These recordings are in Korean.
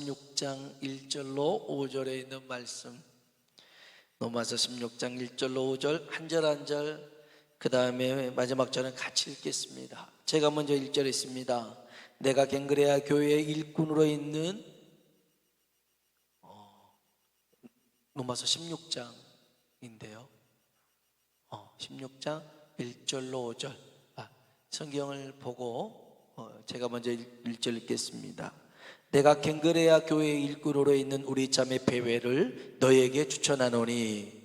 16장 1절로 5절에 있는 말씀, 로마서 16장 1절로 5절 한 절 한 절, 그 다음에 마지막 절은 같이 읽겠습니다. 제가 먼저 1절 있습니다. 내가 갱그레아 교회의 일꾼으로 있는 로마서 16장인데요 16장 1절로 5절 성경을 보고 제가 먼저 1절 읽겠습니다. 내가 갱그레아 교회의 일꾼으로 있는 우리 자매 베베를 너에게 추천하노니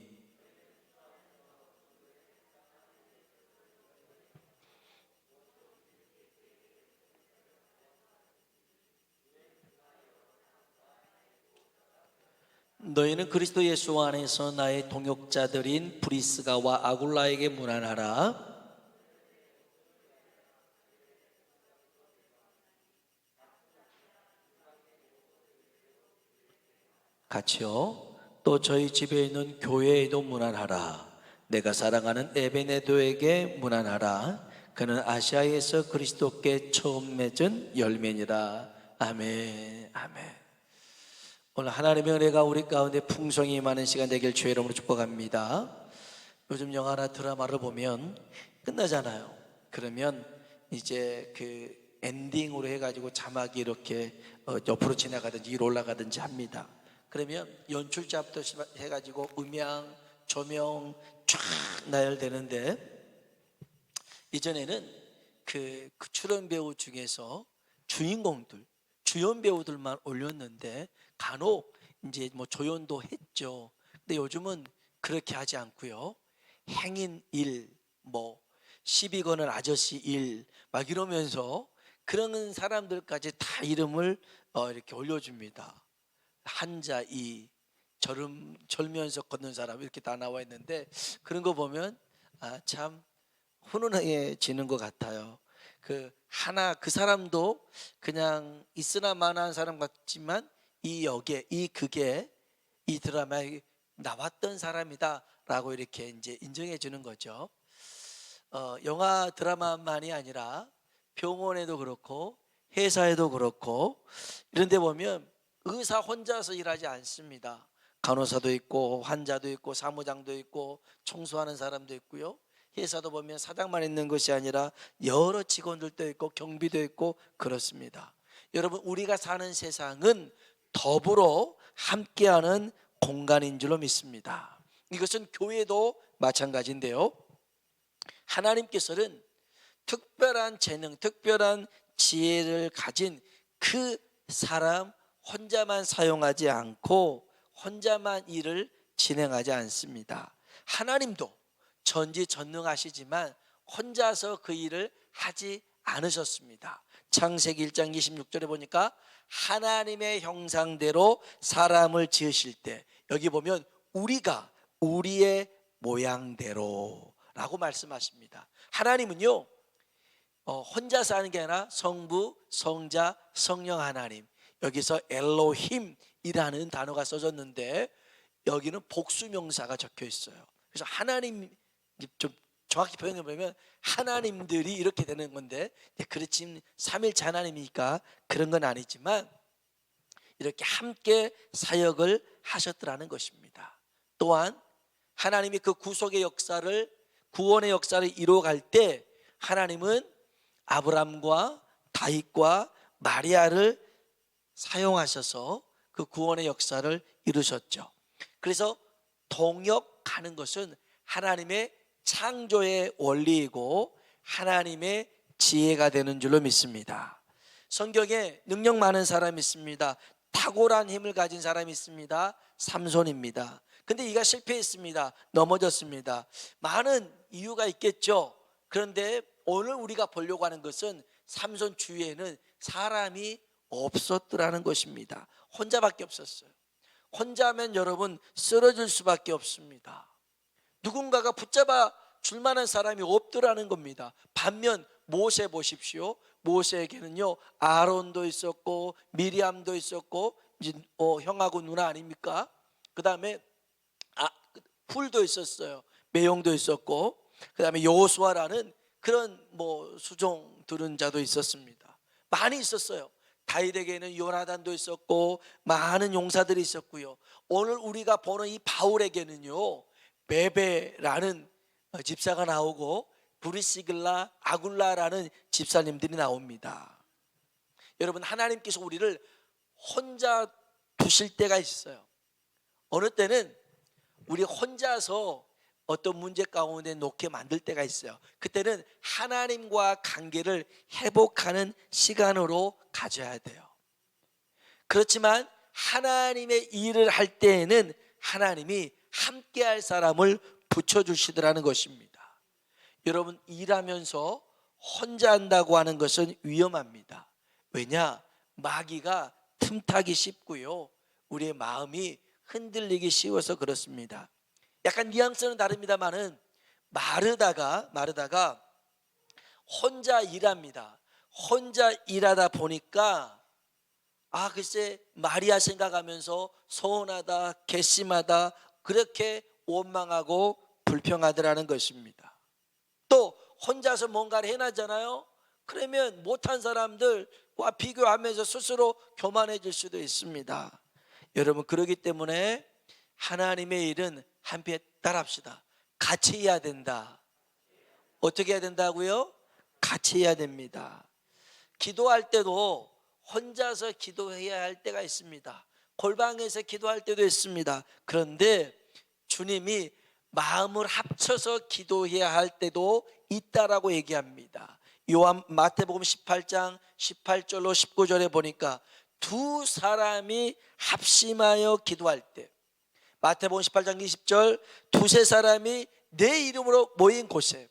너희는 그리스도 예수 안에서 나의 동역자들인 브리스가와 아굴라에게 문안하라. 같이요. 또 저희 집에 있는 교회에도 문안하라. 내가 사랑하는 에베네도에게 문안하라. 그는 아시아에서 그리스도께 처음 맺은 열매니라. 아멘. 아멘. 오늘 하나님의 은혜가 우리 가운데 풍성히 임하는 시간 되길 주의 이름으로 축복합니다. 요즘 영화나 드라마를 보면 끝나잖아요. 그러면 이제 그 엔딩으로 해가지고 자막이 이렇게 옆으로 지나가든지 위로 올라가든지 합니다. 그러면 연출자부터 해가지고 음향, 조명 쫙 나열되는데, 이전에는 그 출연 배우 중에서 주인공들, 주연 배우들만 올렸는데 간혹 이제 뭐 조연도 했죠. 근데 요즘은 그렇게 하지 않고요. 행인 1, 뭐 시비 거는 아저씨 1, 막 이러면서 그런 사람들까지 다 이름을 이렇게 올려줍니다. 한자 2, 절면서 걷는 사람 이렇게 다 나와 있는데, 그런 거 보면 참 훈훈해지는 것 같아요. 그 사람도 그냥 있으나 마나한 사람 같지만 이 역에, 이 극에, 이 드라마에 나왔던 사람이다라고 이렇게 이제 인정해 주는 거죠. 영화 드라마만이 아니라 병원에도 그렇고 회사에도 그렇고 이런 데 보면 의사 혼자서 일하지 않습니다. 간호사도 있고 환자도 있고 사무장도 있고 청소하는 사람도 있고요. 회사도 보면 사장만 있는 것이 아니라 여러 직원들도 있고 경비도 있고 그렇습니다. 여러분, 우리가 사는 세상은 더불어 함께하는 공간인 줄로 믿습니다. 이것은 교회도 마찬가지인데요. 하나님께서는 특별한 재능, 특별한 지혜를 가진 그 사람 혼자만 사용하지 않고 혼자만 일을 진행하지 않습니다. 하나님도 전지전능하시지만 혼자서 그 일을 하지 않으셨습니다. 창세기 1장 26절에 보니까 하나님의 형상대로 사람을 지으실 때, 여기 보면 우리가 우리의 모양대로 라고 말씀하십니다. 하나님은요 혼자서 하는 게 아니라 성부, 성자, 성령 하나님, 여기서 엘로힘이라는 단어가 써졌는데 여기는 복수명사가 적혀 있어요. 그래서 하나님, 좀 정확히 표현해 보면 하나님들이 이렇게 되는 건데, 그렇지 삼일체 하나님이니까 그런 건 아니지만 이렇게 함께 사역을 하셨더라는 것입니다. 또한 하나님이 그 구속의 역사를, 구원의 역사를 이루어갈 때 하나님은 아브람과 다윗과 마리아를 사용하셔서 그 구원의 역사를 이루셨죠. 그래서 동역하는 것은 하나님의 창조의 원리이고 하나님의 지혜가 되는 줄로 믿습니다. 성경에 능력 많은 사람이 있습니다. 탁월한 힘을 가진 사람이 있습니다. 삼손입니다. 근데 이가 실패했습니다. 넘어졌습니다. 많은 이유가 있겠죠. 그런데 오늘 우리가 보려고 하는 것은 삼손 주위에는 사람이 없었더라는 것입니다. 혼자밖에 없었어요. 혼자면 여러분 쓰러질 수밖에 없습니다. 누군가가 붙잡아 줄 만한 사람이 없더라는 겁니다. 반면 모세 보십시오. 모세에게는요 아론도 있었고 미리암도 있었고 이제 형하고 누나 아닙니까? 그 다음에 훌도 있었어요. 매형도 있었고, 그 다음에 여호수아라는 그런 수종 들은 자도 있었습니다. 많이 있었어요. 다윗에게는 요나단도 있었고 많은 용사들이 있었고요. 오늘 우리가 보는 이 바울에게는요, 베베라는 집사가 나오고 브리시글라, 아굴라라는 집사님들이 나옵니다. 여러분, 하나님께서 우리를 혼자 두실 때가 있어요. 어느 때는 우리 혼자서 어떤 문제 가운데 놓게 만들 때가 있어요. 그때는 하나님과 관계를 회복하는 시간으로 가져야 돼요. 그렇지만 하나님의 일을 할 때에는 하나님이 함께할 사람을 붙여주시더라는 것입니다. 여러분, 일하면서 혼자 한다고 하는 것은 위험합니다. 왜냐? 마귀가 틈타기 쉽고요, 우리의 마음이 흔들리기 쉬워서 그렇습니다. 약간 뉘앙스는 다릅니다만은 마르다가 혼자 일합니다. 혼자 일하다 보니까 글쎄 마리아 생각하면서 서운하다, 괘씸하다, 그렇게 원망하고 불평하더라는 것입니다. 또 혼자서 뭔가를 해나잖아요. 그러면 못한 사람들과 비교하면서 스스로 교만해질 수도 있습니다. 여러분, 그렇기 때문에 하나님의 일은 함께 따라합시다. 같이 해야 된다. 어떻게 해야 된다고요? 같이 해야 됩니다. 기도할 때도 혼자서 기도해야 할 때가 있습니다. 골방에서 기도할 때도 있습니다. 그런데 주님이 마음을 합쳐서 기도해야 할 때도 있다라고 얘기합니다. 마태복음 18장 18절로 19절에 보니까 두 사람이 합심하여 기도할 때, 마태복음 18장 20절, 두세 사람이 내 이름으로 모인 곳에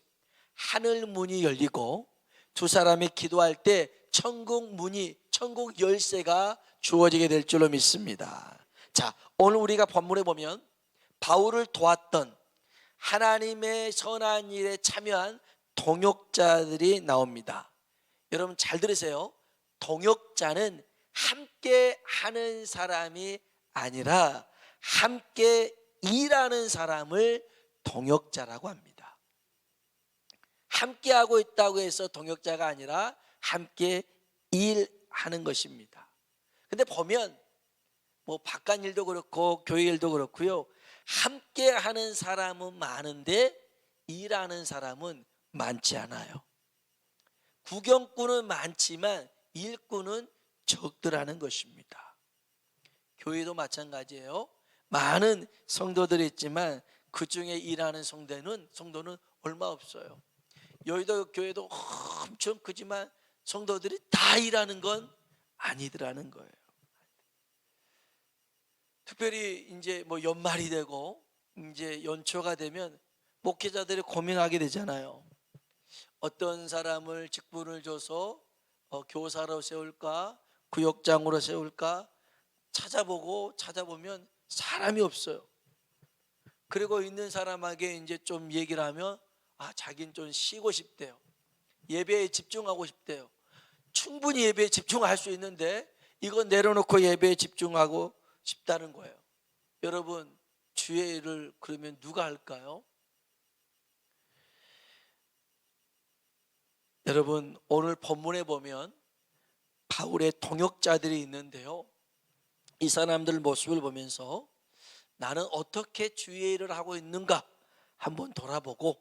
하늘 문이 열리고 두 사람이 기도할 때 천국 문이, 천국 열쇠가 주어지게 될 줄로 믿습니다. 자, 오늘 우리가 본문에 보면 바울을 도왔던, 하나님의 선한 일에 참여한 동역자들이 나옵니다. 여러분 잘 들으세요. 동역자는 함께 하는 사람이 아니라 함께 일하는 사람을 동역자라고 합니다. 함께 하고 있다고 해서 동역자가 아니라 함께 일하는 것입니다. 근데 보면 뭐 바깥 일도 그렇고 교회 일도 그렇고요, 함께 하는 사람은 많은데 일하는 사람은 많지 않아요. 구경꾼은 많지만 일꾼은 적더라는 것입니다. 교회도 마찬가지예요. 많은 성도들이 있지만 그 중에 일하는 성도는 얼마 없어요. 여의도 교회도 엄청 크지만 성도들이 다 일하는 건 아니더라는 거예요. 특별히 이제 뭐 연말이 되고 이제 연초가 되면 목회자들이 고민하게 되잖아요. 어떤 사람을 직분을 줘서 교사로 세울까, 구역장으로 세울까 찾아보면 사람이 없어요. 그리고 있는 사람에게 이제 좀 얘기를 하면 자기는 좀 쉬고 싶대요. 예배에 집중하고 싶대요. 충분히 예배에 집중할 수 있는데 이거 내려놓고 예배에 집중하고 싶다는 거예요. 여러분, 주의 일을 그러면 누가 할까요? 여러분, 오늘 본문에 보면 바울의 동역자들이 있는데요, 이 사람들 모습을 보면서 나는 어떻게 주의 일을 하고 있는가 한번 돌아보고,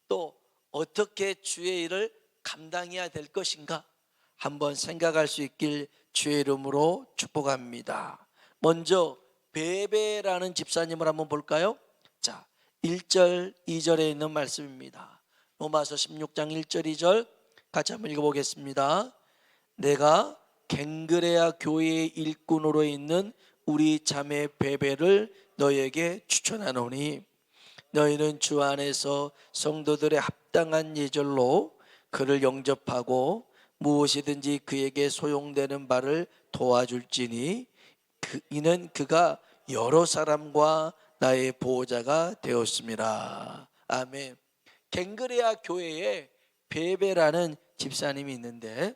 또 어떻게 주의 일을 감당해야 될 것인가 한번 생각할 수 있길 주의 이름으로 축복합니다. 먼저 베베라는 집사님을 한번 볼까요? 자, 1절 2절에 있는 말씀입니다. 로마서 16장 1절 2절 같이 한번 읽어보겠습니다. 내가 갱그레아 교회의 일꾼으로 있는 우리 자매 베베를 너에게 추천하노니 너희는 주 안에서 성도들의 합당한 예절로 그를 영접하고 무엇이든지 그에게 소용되는 바를 도와줄지니 이는 그가 여러 사람과 나의 보호자가 되었습니다. 아멘. 갱그레아 교회에 베베라는 집사님이 있는데,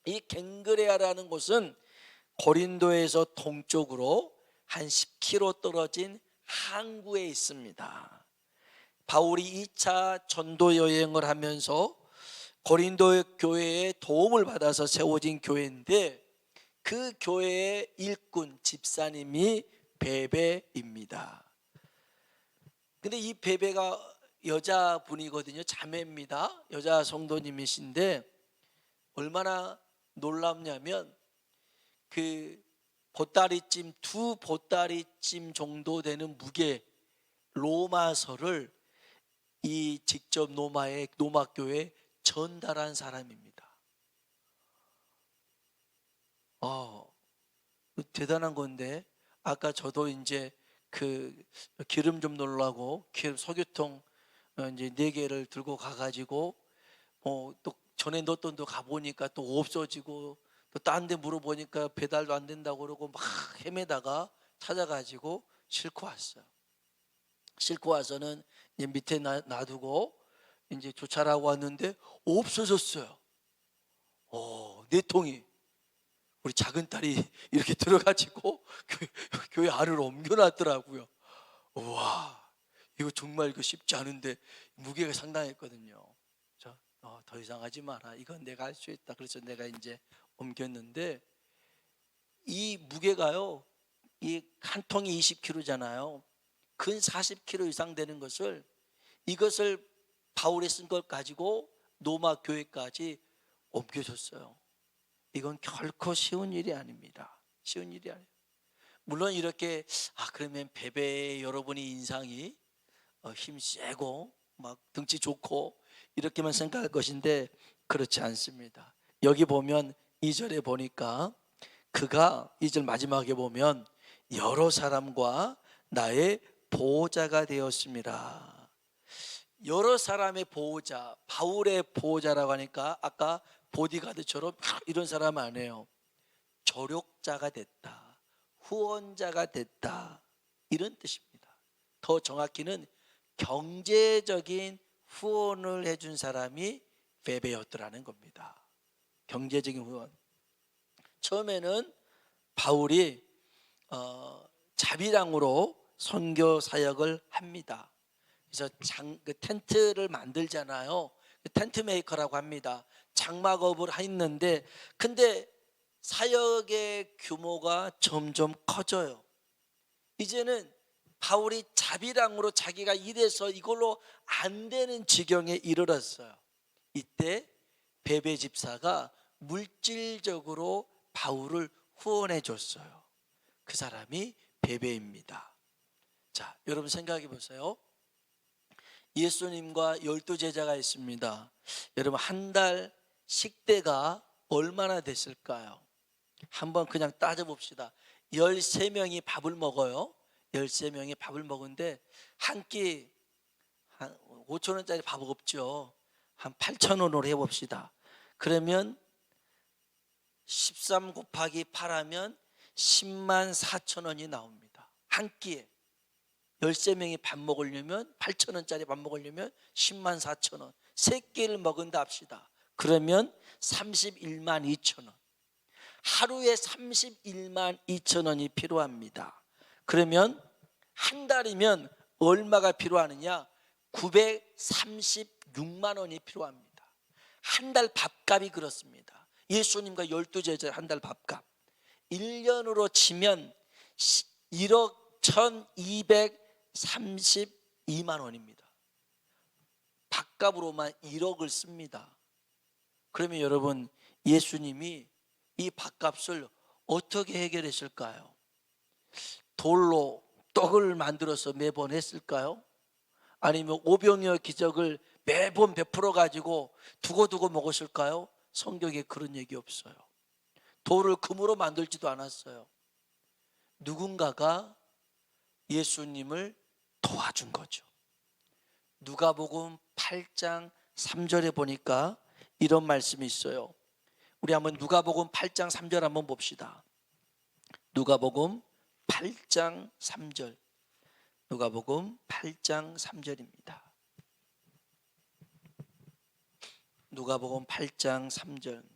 이 갱그레아라는 곳은 고린도에서 동쪽으로 한 10km 떨어진 항구에 있습니다. 바울이 2차 전도 여행을 하면서 고린도 교회의 도움을 받아서 세워진 교회인데, 그 교회의 일꾼 집사님이 베베입니다. 근데 이 베베가 여자분이거든요. 자매입니다. 여자 성도님이신데 얼마나 놀랍냐면 그 보따리찜, 두 보따리찜 정도 되는 무게 로마서를 이 직접 노마교회에 전달한 사람입니다. 대단한 건데, 아까 저도 이제 그 기름 좀 넣으려고 석유통 이제 4개를 들고 가가지고 또 전에 넣었던 데 가보니까 또 없어지고, 또 딴 데 물어보니까 배달도 안 된다고 그러고 막 헤매다가 찾아가지고 싣고 왔어요. 싣고 와서는 이제 밑에 놔두고 이제 주차라고 왔는데 없어졌어요. 4통이. 우리 작은 딸이 이렇게 들어가지고 교회 안으로 옮겨놨더라고요. 우와, 이거 정말 이거 쉽지 않은데 무게가 상당했거든요. 더 이상 하지 마라. 이건 내가 할 수 있다. 그래서 내가 이제 옮겼는데, 이 무게가요, 이 한 통이 20kg잖아요. 근 40kg 이상 되는 것을, 이것을 바울이 쓴 걸 가지고 노마 교회까지 옮겨줬어요. 이건 결코 쉬운 일이 아닙니다. 쉬운 일이 아니에요. 물론 이렇게 그러면 베베 여러분이 인상이 힘 세고 막 등치 좋고 이렇게만 생각할 것인데 그렇지 않습니다. 여기 보면 2절에 보니까 그가 2절 마지막에 보면 여러 사람과 나의 보호자가 되었습니다. 여러 사람의 보호자, 바울의 보호자라고 하니까 아까 보디가드처럼 이런 사람 아니에요. 조력자가 됐다, 후원자가 됐다, 이런 뜻입니다. 더 정확히는 경제적인 후원을 해준 사람이 베베였더라는 겁니다. 경제적인 후원. 처음에는 바울이 자비랑으로 선교 사역을 합니다. 그래서 그 텐트를 만들잖아요. 텐트 메이커라고 합니다. 장막업을 했는데, 근데 사역의 규모가 점점 커져요. 이제는 바울이 자비랑으로 자기가 일해서 이걸로 안 되는 지경에 이르렀어요. 이때 베베 집사가 물질적으로 바울을 후원해 줬어요. 그 사람이 베베입니다. 자, 여러분 생각해 보세요. 예수님과 12제자가 있습니다. 여러분 한 달 식대가 얼마나 됐을까요? 한번 그냥 따져봅시다. 13명이 밥을 먹어요. 13명이 밥을 먹는데 한 끼 한 5,000원짜리 밥 없죠. 한 8,000원으로 해봅시다. 그러면 13 곱하기 8하면 10만 4천원이 나옵니다. 한 끼에 13명이 밥 먹으려면 8,000원짜리 밥 먹으려면 10만 4천원, 3끼를 먹은다 합시다. 그러면 31만 2천원, 하루에 31만 2천원이 필요합니다. 그러면 한 달이면 얼마가 필요하느냐? 936만 원이 필요합니다. 한 달 밥값이 그렇습니다. 예수님과 12제자 한 달 밥값 1년으로 치면 1억 1232만 원입니다. 밥값으로만 1억을 씁니다. 그러면 여러분, 예수님이 이 밥값을 어떻게 해결했을까요? 돌로 떡을 만들어서 매번 했을까요? 아니면 오병이어 기적을 매번 베풀어 가지고 두고두고 먹었을까요? 성경에 그런 얘기 없어요. 돌을 금으로 만들지도 않았어요. 누군가가 예수님을 도와준 거죠. 누가복음 8장 3절에 보니까 이런 말씀이 있어요. 우리 한번 누가복음 8장 3절 한번 봅시다. 누가복음 8장 3절. 누가복음 8장 3절입니다. 누가복음 8장 3절.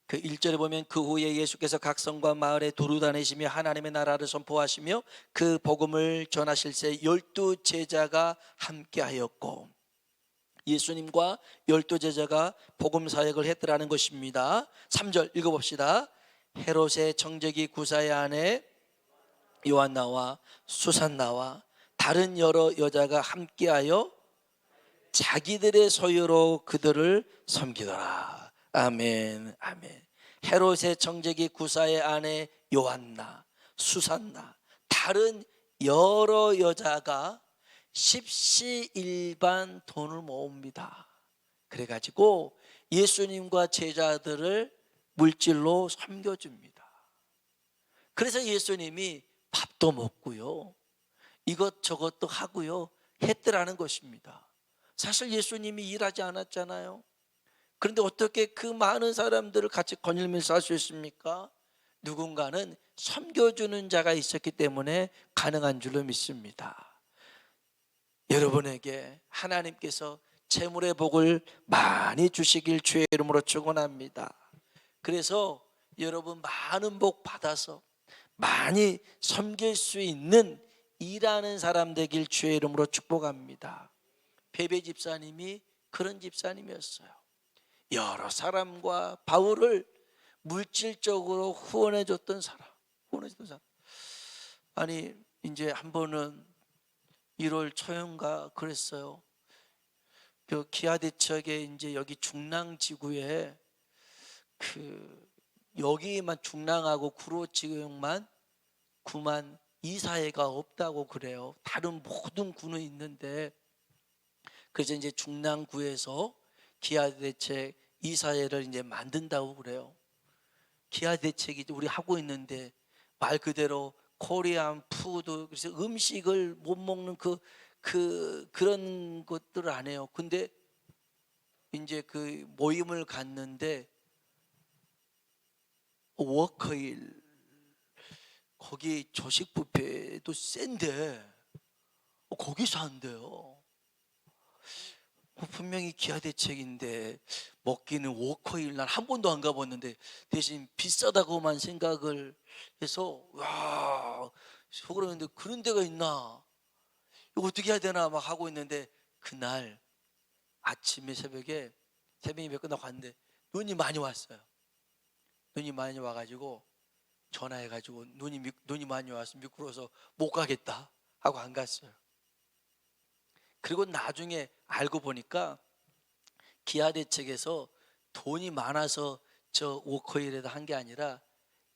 그 1절에 보면 그 후에 예수께서 각 성과 마을에 두루 다니시며 하나님의 나라를 선포하시며 그 복음을 전하실새 12제자가 함께하였고, 예수님과 12제자가 복음 사역을 했더라는 것입니다. 3절 읽어봅시다. 헤롯의 정적이 구사의 아내 요한나와 수산나와 다른 여러 여자가 함께하여 자기들의 소유로 그들을 섬기더라. 아멘, 아멘. 헤롯의 정적이 구사의 아내 요한나, 수산나, 다른 여러 여자가 십시일반 돈을 모읍니다. 그래가지고 예수님과 제자들을 물질로 섬겨줍니다. 그래서 예수님이 밥도 먹고요, 이것저것도 하고요 했더라는 것입니다. 사실 예수님이 일하지 않았잖아요. 그런데 어떻게 그 많은 사람들을 같이 거닐면서 할 수 있습니까? 누군가는 섬겨주는 자가 있었기 때문에 가능한 줄로 믿습니다. 여러분에게 하나님께서 재물의 복을 많이 주시길 주의 이름으로 축원합니다. 그래서 여러분 많은 복 받아서 많이 섬길 수 있는 일하는 사람 되길 주의 이름으로 축복합니다. 베베 집사님이 그런 집사님이었어요. 여러 사람과 바울을 물질적으로 후원해 줬던 사람. 아니 이제 한 번은 1월 초인가 그랬어요. 그 기아대척에 이제 여기 중랑지구에 여기만 중랑하고 구로지역만 구만 이사회가 없다고 그래요. 다른 모든 구는 있는데, 그래서 이제 중랑구에서 기아대책 이사회를 이제 만든다고 그래요. 기아대책이 우리 하고 있는데 말 그대로 코리안 푸드, 그래서 음식을 못 먹는 그런 것들을 안 해요. 근데 이제 그 모임을 갔는데 워커힐 거기 조식 뷔페도 센데 거기서 한대요. 분명히 기아대책인데 먹기는 워커힐, 난 한 번도 안 가봤는데 대신 비싸다고만 생각을 해서 와 속으로는데 그런 데가 있나, 이거 어떻게 해야 되나 막 하고 있는데, 그날 아침에 새벽에 예배 끝나고 갔는데 눈이 많이 왔어요. 눈이 많이 와가지고 전화해가지고 눈이 많이 와서 미끄러워서 못 가겠다 하고 안 갔어요. 그리고 나중에 알고 보니까 기아대책에서 돈이 많아서 저 워커힐에다 한 게 아니라,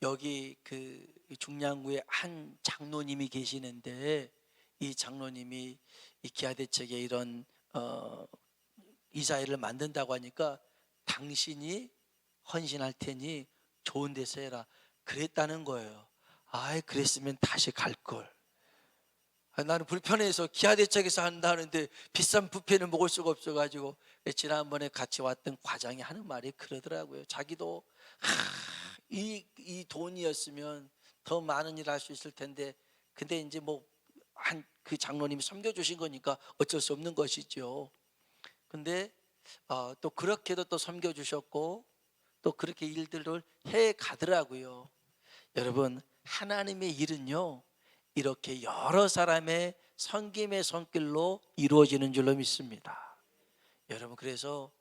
여기 그 중량구에 한 장로님이 계시는데, 이 장로님이 이 기아대책에 이런 이사회를 만든다고 하니까 당신이 헌신할 테니 좋은 데서 해라 그랬다는 거예요. 아이 그랬으면 다시 갈걸. 나는 불편해서 기아대책에서 한다는데 비싼 뷔페는 먹을 수가 없어가지고, 지난번에 같이 왔던 과장이 하는 말이 그러더라고요. 자기도 이 돈이었으면 더 많은 일을 할 수 있을 텐데, 근데 이제 뭐 그 장로님이 섬겨주신 거니까 어쩔 수 없는 것이죠. 근데 또 그렇게도 또 섬겨주셨고 또 그렇게 일들을 해 가더라고요. 여러분 하나님의 일은요 이렇게 여러 사람의 섬김의 손길로 이루어지는 줄로 믿습니다. 여러분 그래서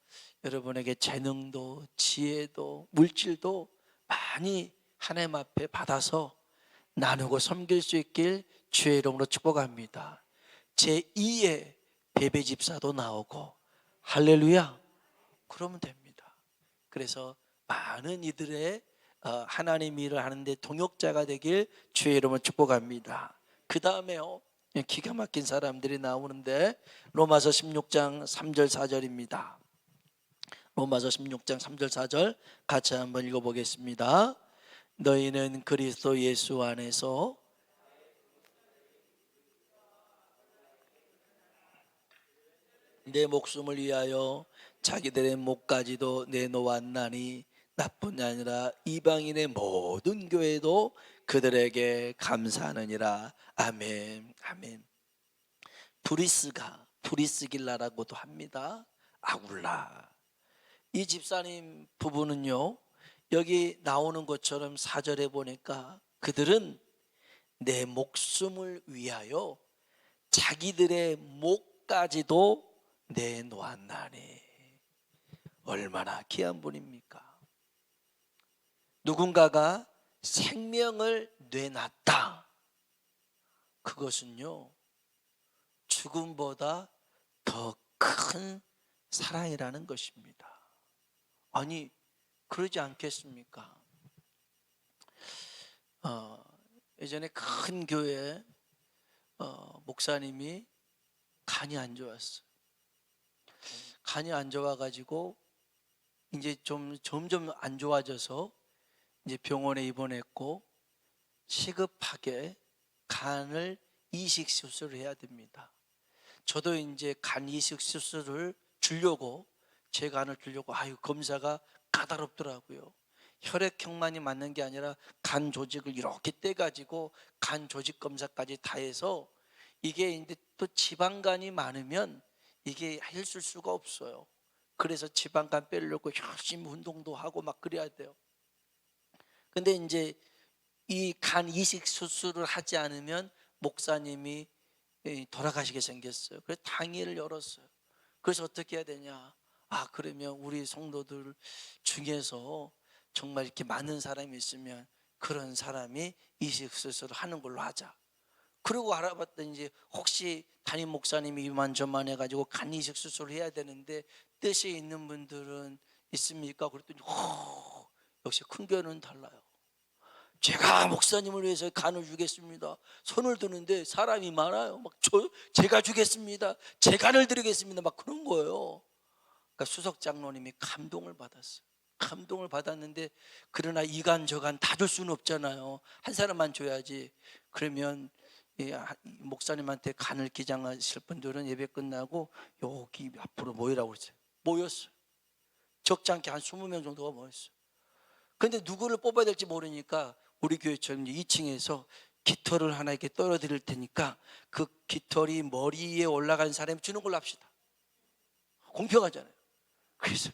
여러분에게 재능도 지혜도 물질도 많이 하나님 앞에 받아서 나누고 섬길 수 있길 주의 이름으로 축복합니다. 제2의 베베 집사도 나오고 할렐루야 그러면 됩니다. 그래서 많은 이들의 하나님 일을 하는데 동역자가 되길 주의 이름으로 축복합니다. 그 다음에요 기가 막힌 사람들이 나오는데 로마서 16장 3절 4절입니다. 로마서 16장 3절 4절 같이 한번 읽어보겠습니다. 너희는 그리스도 예수 안에서 내 목숨을 위하여 자기들의 목까지도 내놓았나니 나뿐 아니라 이방인의 모든 교회도 그들에게 감사하느니라. 아멘 아멘. 브리스길라라고도 합니다. 아굴라. 이 집사님 부부는요 여기 나오는 것처럼 4절에 보니까 그들은 내 목숨을 위하여 자기들의 목까지도 내놓았나니. 얼마나 귀한 분입니까? 누군가가 생명을 내놨다. 그것은요, 죽음보다 더 큰 사랑이라는 것입니다. 아니, 그러지 않겠습니까? 예전에 큰 교회 목사님이 간이 안 좋았어요. 간이 안 좋아가지고 이제 점점 안 좋아져서 이제 병원에 입원했고 시급하게 간을 이식 수술을 해야 됩니다. 저도 이제 간 이식 수술을 주려고, 제 간을 주려고, 검사가 까다롭더라고요. 혈액형만이 맞는 게 아니라 간 조직을 이렇게 떼가지고 간 조직 검사까지 다 해서, 이게 이제 또 지방간이 많으면 이게 있을 수가 없어요. 그래서 지방간 빼려고 열심히 운동도 하고 막 그래야 돼요. 근데 이제 이 간 이식 수술을 하지 않으면 목사님이 돌아가시게 생겼어요. 그래서 당일을 열었어요. 그래서 어떻게 해야 되냐? 그러면 우리 성도들 중에서 정말 이렇게 많은 사람이 있으면 그런 사람이 이식 수술을 하는 걸로 하자. 그리고 알아봤더니 이제 혹시 담임 목사님이 이만저만 해가지고 간 이식 수술을 해야 되는데 뜻이 있는 분들은 있습니까? 그랬더니 역시 큰 교회는 달라요. 제가 목사님을 위해서 간을 주겠습니다. 손을 드는데 사람이 많아요. 막 제가 주겠습니다. 제 간을 드리겠습니다. 막 그런 거예요. 그러니까 수석 장로님이 감동을 받았어요. 감동을 받았는데, 그러나 이 간 저 간 다 줄 수는 없잖아요. 한 사람만 줘야지. 그러면 목사님한테 간을 기장하실 분들은 예배 끝나고 여기 앞으로 모이라고 그랬어요. 모였어요. 적지 않게 한 20명 정도가 모였어요. 그런데 누구를 뽑아야 될지 모르니까 우리 교회처럼 2층에서 깃털을 하나 이렇게 떨어뜨릴 테니까 그 깃털이 머리에 올라간 사람이 주는 걸로 합시다. 공평하잖아요. 그래서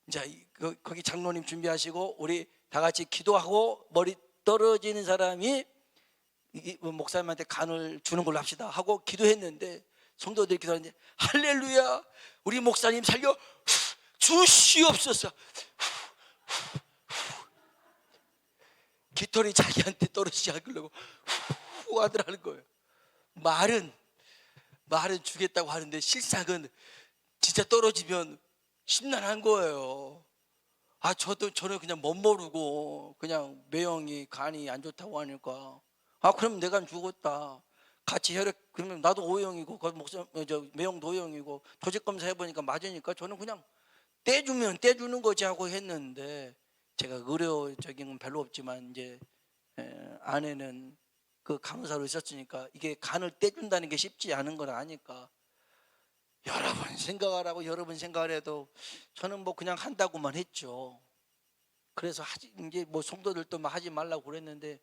이제 거기 장로님 준비하시고 우리 다 같이 기도하고 머리 떨어지는 사람이 목사님한테 간을 주는 걸로 합시다 하고 기도했는데, 성도들이 기도하는데 할렐루야, 우리 목사님 살려 주시옵소서. 깃털이 자기한테 떨어지지 않으려고 후 하더라는 거예요. 말은 주겠다고 하는데 실상은 진짜 떨어지면 심란한 거예요. 저는 그냥 멋모르고 그냥 매형이 간이 안 좋다고 하니까 그럼 내가 죽었다. 같이 혈액, 그러면 나도 O형이고 매형도 O형이고 조직 검사 해보니까 맞으니까 저는 그냥 떼주면 떼주는 거지 하고 했는데, 제가 의료적인 건 별로 없지만 이제 아내는 그 간호사로 있었으니까 이게 간을 떼준다는 게 쉽지 않은 걸 아니까 여러 번 생각하라고 여러 번 생각을 해도 저는 뭐 그냥 한다고만 했죠. 그래서 이제 뭐 성도들도 막 하지 말라고 그랬는데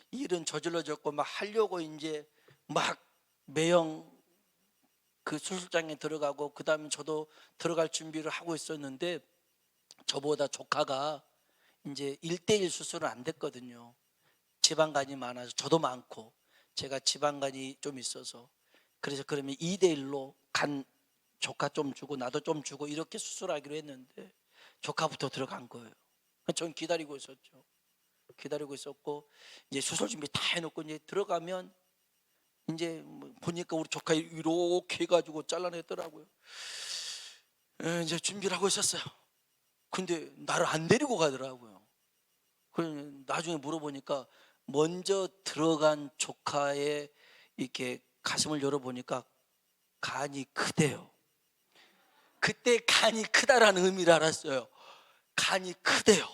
일은 저질러졌고 막 하려고 이제 막 매형 그 수술장에 들어가고 그 다음에 저도 들어갈 준비를 하고 있었는데, 저보다 조카가 이제 1대1 수술은 안 됐거든요. 지방간이 많아서, 저도 많고 제가 지방간이 좀 있어서, 그래서 그러면 2대1로 간 조카 좀 주고 나도 좀 주고 이렇게 수술하기로 했는데 조카부터 들어간 거예요. 전 기다리고 있었죠. 기다리고 있었고 이제 수술 준비 다 해놓고 이제 들어가면 이제 보니까 우리 조카 이렇게 해가지고 잘라냈더라고요. 이제 준비를 하고 있었어요. 근데 나를 안 데리고 가더라고요. 그래서 나중에 물어보니까 먼저 들어간 조카의 이렇게 가슴을 열어보니까 간이 크대요. 그때 간이 크다라는 의미를 알았어요. 간이 크대요.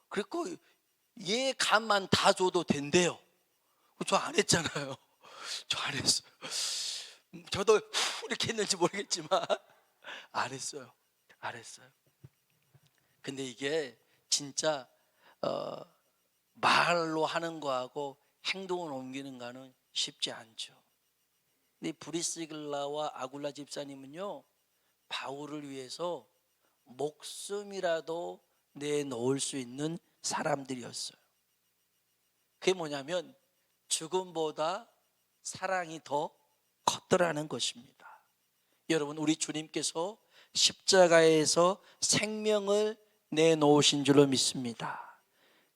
그리고 얘 간만 다 줘도 된대요. 저 안 했잖아요. 저 안 했어요. 저도 이렇게 했는지 모르겠지만 안 했어요. 안 했어요. 근데 이게 진짜 말로 하는 거하고 행동을 옮기는 거는 쉽지 않죠. 근데 브리스길라와 아굴라 집사님은요, 바울을 위해서 목숨이라도 내놓을 수 있는 사람들이었어요. 그게 뭐냐면 죽음보다 사랑이 더 컸더라는 것입니다. 여러분, 우리 주님께서 십자가에서 생명을 내놓으신 줄로 믿습니다.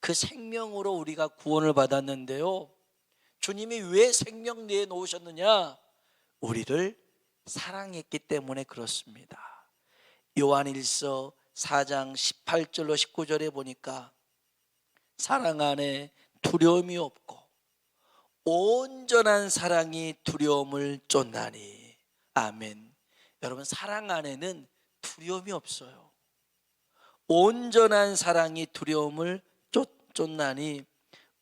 그 생명으로 우리가 구원을 받았는데요, 주님이 왜 생명 내놓으셨느냐? 우리를 사랑했기 때문에 그렇습니다. 요한일서 4장 18절로 19절에 보니까 사랑 안에 두려움이 없고 온전한 사랑이 두려움을 쫓나니. 아멘. 여러분, 사랑 안에는 두려움이 없어요. 온전한 사랑이 두려움을 쫓나니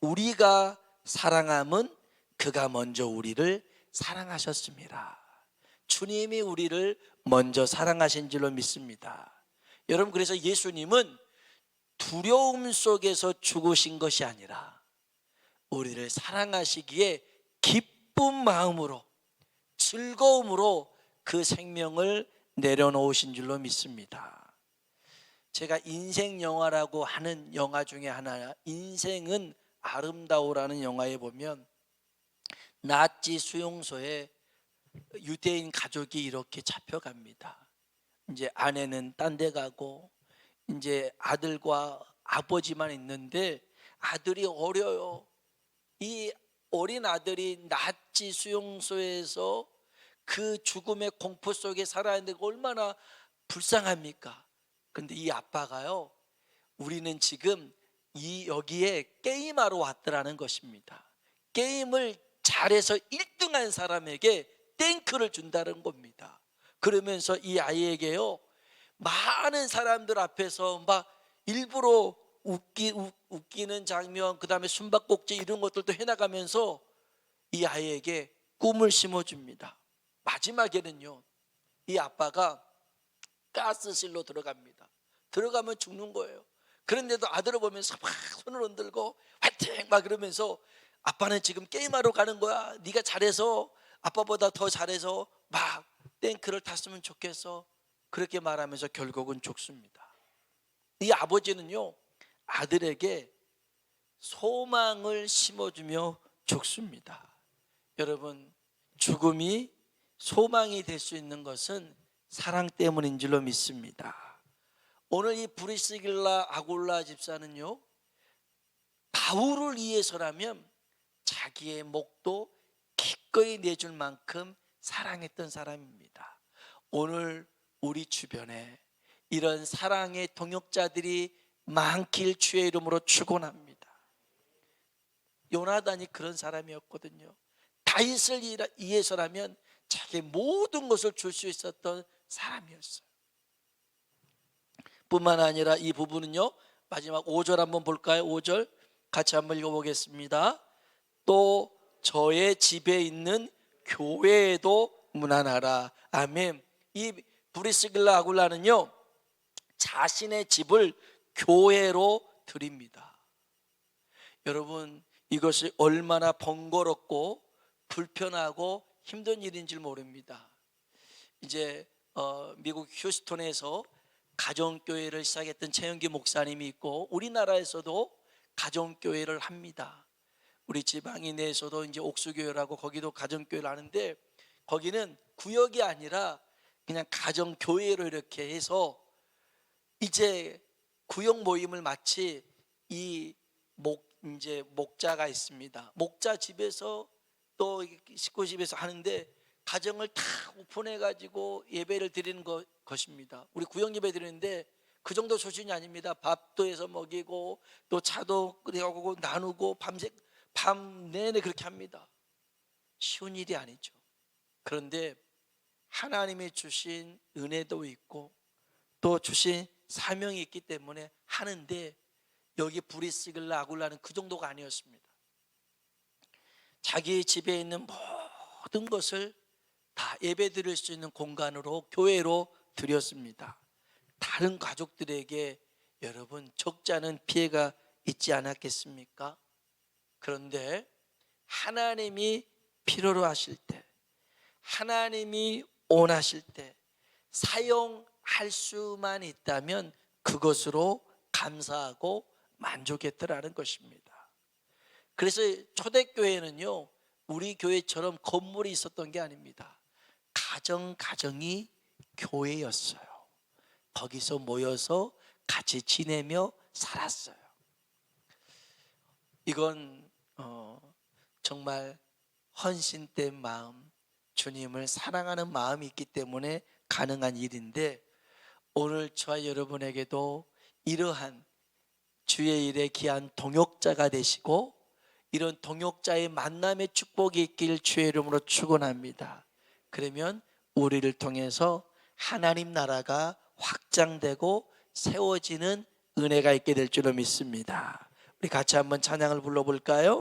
우리가 사랑함은 그가 먼저 우리를 사랑하셨습니다. 주님이 우리를 먼저 사랑하신 줄로 믿습니다. 여러분, 그래서 예수님은 두려움 속에서 죽으신 것이 아니라 우리를 사랑하시기에 기쁜 마음으로, 즐거움으로 그 생명을 내려놓으신 줄로 믿습니다. 제가 인생 영화라고 하는 영화 중에 하나, 인생은 아름다워라는 영화에 보면 나치 수용소에 유대인 가족이 이렇게 잡혀갑니다. 이제 아내는 딴 데 가고 이제 아들과 아버지만 있는데 아들이 어려요. 이 어린 아들이 나치 수용소에서 그 죽음의 공포 속에 살아야 되고 얼마나 불쌍합니까? 그런데 이 아빠가요, 우리는 지금 여기에 게임하러 왔더라는 것입니다. 게임을 잘해서 1등한 사람에게 땡크를 준다는 겁니다. 그러면서 이 아이에게요, 많은 사람들 앞에서 막 일부러 웃기는 장면, 그 다음에 숨바꼭질 이런 것들도 해나가면서 이 아이에게 꿈을 심어줍니다. 마지막에는요, 이 아빠가 가스실로 들어갑니다. 들어가면 죽는 거예요. 그런데도 아들을 보면서 막 손을 흔들고 화이팅 막 그러면서, 아빠는 지금 게임하러 가는 거야. 네가 잘해서, 아빠보다 더 잘해서 막 탱크를 탔으면 좋겠어. 그렇게 말하면서 결국은 죽습니다. 이 아버지는요, 아들에게 소망을 심어주며 죽습니다. 여러분, 죽음이 소망이 될 수 있는 것은 사랑 때문인 줄로 믿습니다. 오늘 이 브리스길라 아굴라 집사는요, 바울을 위해서라면 자기의 목도 기꺼이 내줄 만큼 사랑했던 사람입니다. 오늘 우리 주변에 이런 사랑의 동역자들이 많길 주의 이름으로 축원합니다. 요나단이 그런 사람이었거든요. 다윗을 위해서라면 자기 모든 것을 줄 수 있었던 사람이었어요. 뿐만 아니라 이 부분은요, 마지막 5절 한번 볼까요? 5절 같이 한번 읽어보겠습니다. 또 저의 집에 있는 교회에도 문안하라. 아멘. 이 브리스길라 아굴라는요, 자신의 집을 교회로 드립니다. 여러분, 이것이 얼마나 번거롭고 불편하고 힘든 일인지 모릅니다. 이제 미국 휴스턴에서 가정교회를 시작했던 최영기 목사님이 있고, 우리나라에서도 가정교회를 합니다. 우리 지방이 내에서도 이제 옥수교회라고 거기도 가정교회를 하는데, 거기는 구역이 아니라 그냥 가정교회로 이렇게 해서 이제 구역 모임을 마치 이 이제 목자가 있습니다. 목자 집에서 또 식구 집에서 하는데 가정을 다 오픈해 가지고 예배를 드리는 것입니다. 우리 구역 예배 드리는데 그 정도 수준이 아닙니다. 밥도 해서 먹이고 또 차도 끓여오고 나누고 밤 내내 그렇게 합니다. 쉬운 일이 아니죠. 그런데 하나님이 주신 은혜도 있고 또 주신 사명이 있기 때문에 하는데, 여기 브리스길라 아굴라는 그 정도가 아니었습니다. 자기 집에 있는 모든 것을 다 예배 드릴 수 있는 공간으로, 교회로 드렸습니다. 다른 가족들에게 여러분 적지 않은 피해가 있지 않았겠습니까? 그런데 하나님이 필요로 하실 때, 하나님이 원하실 때 사용할 수만 있다면 그것으로 감사하고 만족했더라는 것입니다. 그래서 초대교회는요, 우리 교회처럼 건물이 있었던 게 아닙니다. 가정이 교회였어요. 거기서 모여서 같이 지내며 살았어요. 이건 정말 헌신된 마음, 주님을 사랑하는 마음이 있기 때문에 가능한 일인데, 오늘 저와 여러분에게도 이러한 주의 일에 귀한 동역자가 되시고 이런 동역자의 만남의 축복이 있길 주의 이름으로 축원합니다. 그러면 우리를 통해서 하나님 나라가 확장되고 세워지는 은혜가 있게 될 줄로 믿습니다. 우리 같이 한번 찬양을 불러볼까요?